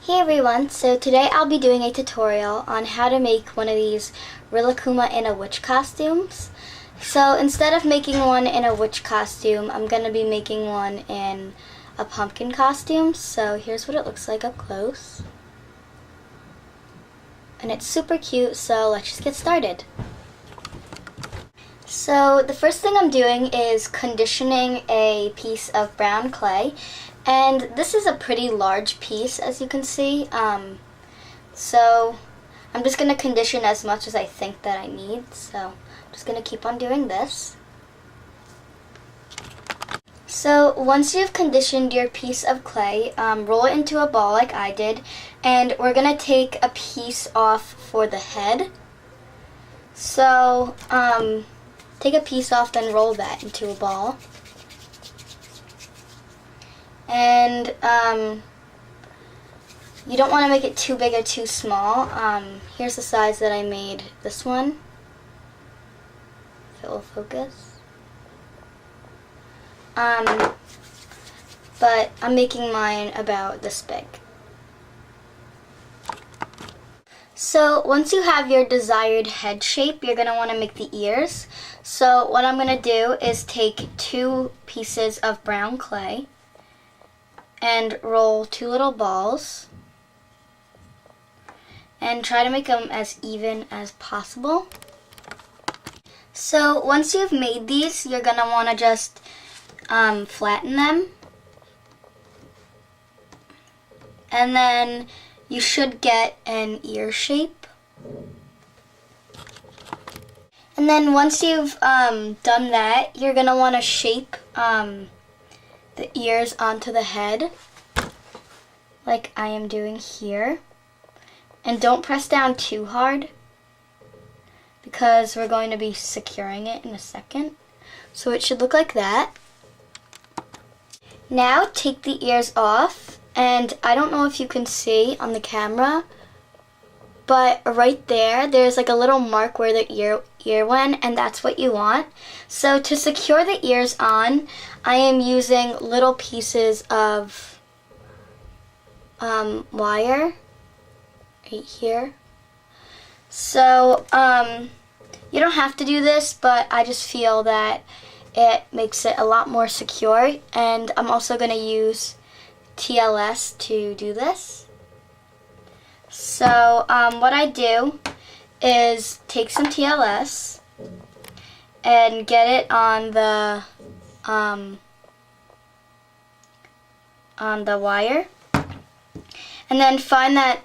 Hey everyone, so today I'll be doing a tutorial on how to make one of these Rilakkuma in a witch costumes. So instead of making one in a witch costume, I'm going to be making one in a pumpkin costume. So here's what it looks like up close. And it's super cute, so let's just get started. So the first thing I'm doing is conditioning a piece of brown clay. And this is a pretty large piece, as you can see. So I'm just going to condition as much as I think that I need. So I'm just going to keep on doing this. So once you've conditioned your piece of clay, roll it into a ball like I did. And we're going to take a piece off for the head. So take a piece off, then roll that into a ball. And you don't want to make it too big or too small. Here's the size that I made this one. If it will focus. But I'm making mine about this big. So once you have your desired head shape, you're going to want to make the ears. So what I'm going to do is take 2 pieces of brown clay and roll 2 little balls and try to make them as even as possible. So once you've made these, you're going to want to just flatten them, and then you should get an ear shape. And then once you've done that, you're going to want to shape the ears onto the head, like I am doing here. And don't press down too hard, because we're going to be securing it in a second. So it should look like that. Now take the ears off, and I don't know if you can see on the camera, but right there, there's like a little mark where the ear went, and that's what you want. So to secure the ears on, I am using little pieces of wire right here. So you don't have to do this, but I just feel that it makes it a lot more secure. And I'm also going to use TLS to do this. So what I do is take some TLS and get it on the wire, and then find that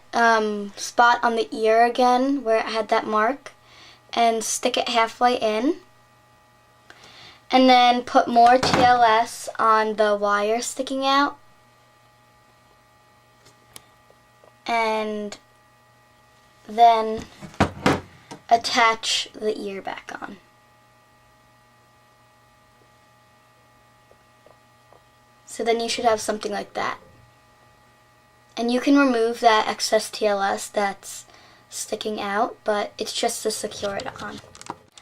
spot on the ear again where it had that mark and stick it halfway in, and then put more TLS on the wire sticking out, and then attach the ear back on. So then you should have something like that. And you can remove that excess TLS that's sticking out, but it's just to secure it on.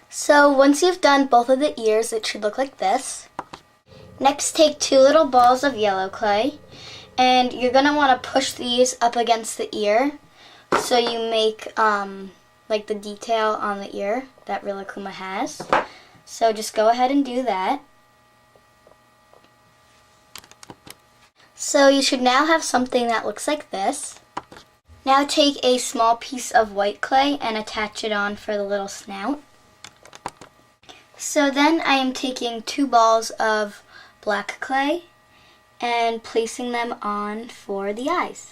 So once you've done both of the ears, it should look like this. Next, take 2 little balls of yellow clay, and you're going to want to push these up against the ear so you make like the detail on the ear that Rilakkuma has. So just go ahead and do that. So you should now have something that looks like this. Now take a small piece of white clay and attach it on for the little snout. So then I am taking 2 balls of black clay and placing them on for the eyes.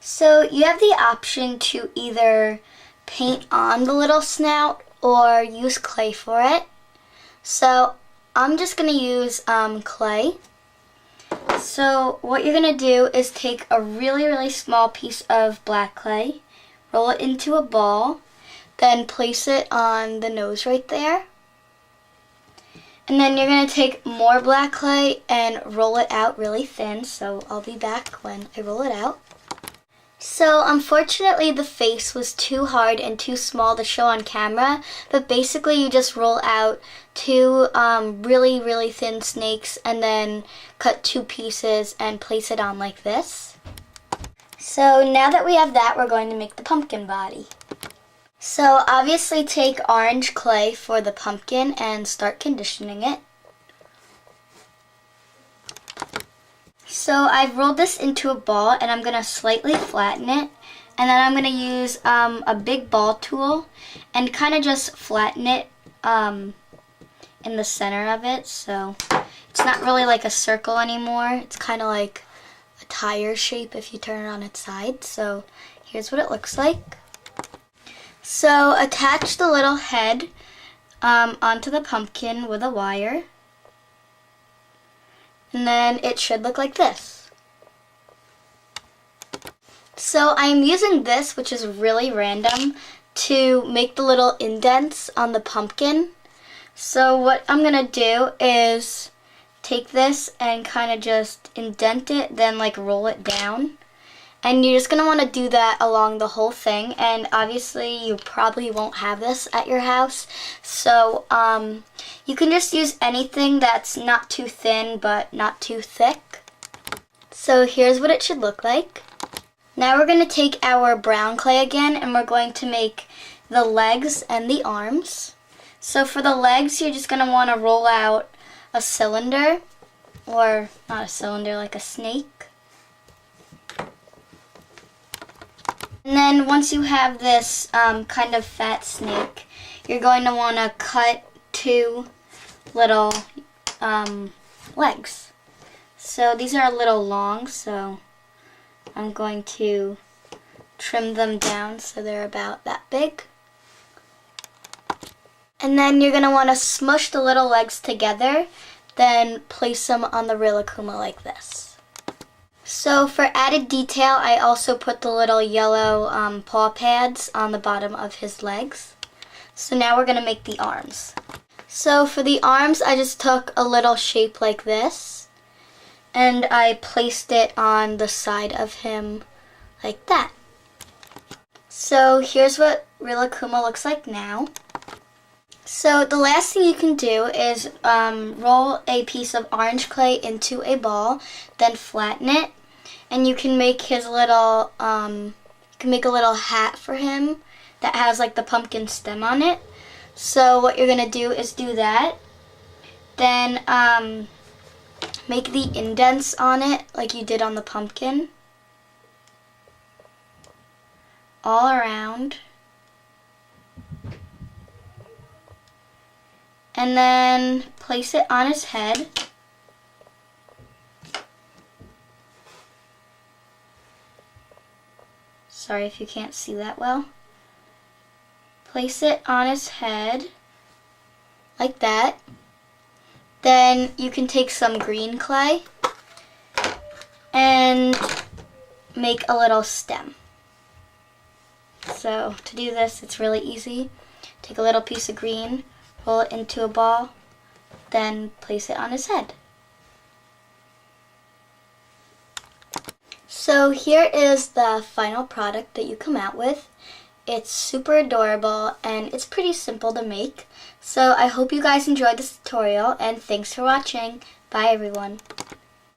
So you have the option to either paint on the little snout or use clay for it. So I'm just going to use clay. So what you're going to do is take a really small piece of black clay, roll it into a ball, then place it on the nose right there. And then you're going to take more black clay and roll it out really thin. So I'll be back when I roll it out. So unfortunately the face was too hard and too small to show on camera, but basically you just roll out two really thin snakes and then cut two pieces and place it on like this. So now that we have that, we're going to make the pumpkin body. So obviously take orange clay for the pumpkin and start conditioning it. So I've rolled this into a ball and I'm going to slightly flatten it, and then I'm going to use a big ball tool and kind of just flatten it in the center of it, so it's not really like a circle anymore. It's kind of like a tire shape if you turn it on its side. So here's what it looks like. So attach the little head onto the pumpkin with a wire. And then it should look like this. So I'm using this, which is really random, to make the little indents on the pumpkin. So what I'm going to do is take this and kind of just indent it, then like roll it down. And you're just going to want to do that along the whole thing. And obviously you probably won't have this at your house. So you can just use anything that's not too thin but not too thick. So here's what it should look like. Now we're going to take our brown clay again and we're going to make the legs and the arms. So for the legs, you're just going to want to roll out a cylinder, or not a cylinder, like a snake. And then once you have this kind of fat snake, you're going to want to cut two little legs. So these are a little long, so I'm going to trim them down so they're about that big. And then you're going to want to smush the little legs together, then place them on the Rilakkuma like this. So for added detail, I also put the little yellow paw pads on the bottom of his legs. So now we're going to make the arms. So for the arms, I just took a little shape like this, and I placed it on the side of him like that. So here's what Rilakkuma looks like now. So the last thing you can do is roll a piece of orange clay into a ball, then flatten it, and you can make his little, you can make a little hat for him that has like the pumpkin stem on it. So what you're gonna do is do that, then make the indents on it like you did on the pumpkin, all around. And then place it on his head. Sorry if you can't see that well. Place it on his head like that. Then you can take some green clay and make a little stem. So to do this, it's really easy. Take a little piece of green, roll it into a ball, then place it on his head. So here is the final product that you come out with. It's super adorable and it's pretty simple to make. So I hope you guys enjoyed this tutorial, and thanks for watching. Bye everyone.